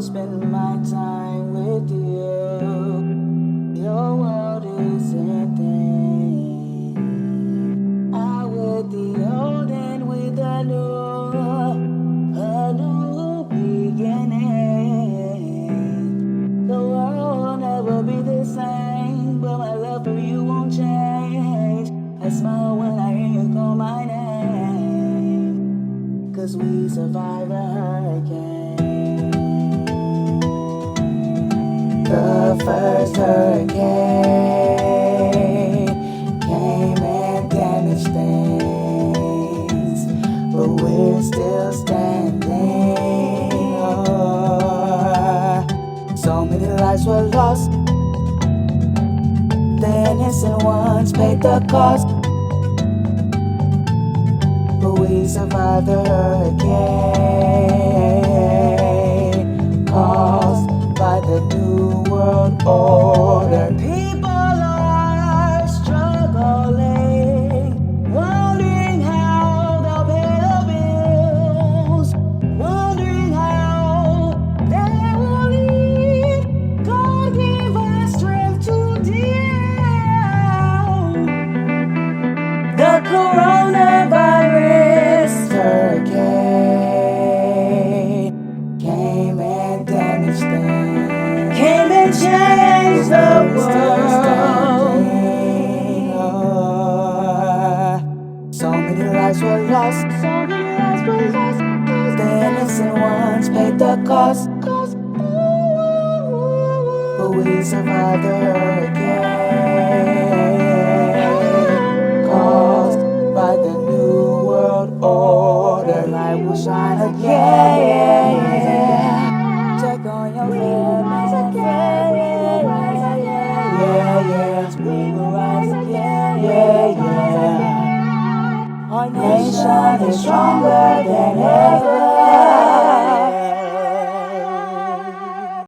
spend my time with you. Your world is ending. I will be holding with a new beginning. The world will never be the same, but my love for you won't change. I smile when I hear you call my name, 'cause we survived a hurricane. The first hurricane came and damaged things, but we're still standing. Oh, so many lives were lost. The innocent ones paid the cost, but we survived the hurricane caused by the New World Order. People are struggling, wondering how they'll pay the bills, wondering how they will eat. God give us strength to deal. The coronavirus hurricane came and damaged things, came and changed the world. So many lives were lost, so many lives were lost. The innocent ones paid the cost, but we survived the hurricane caused by the New World Order. Light will shine again. Check on your family. We will rise again. Our nation is stronger than ever.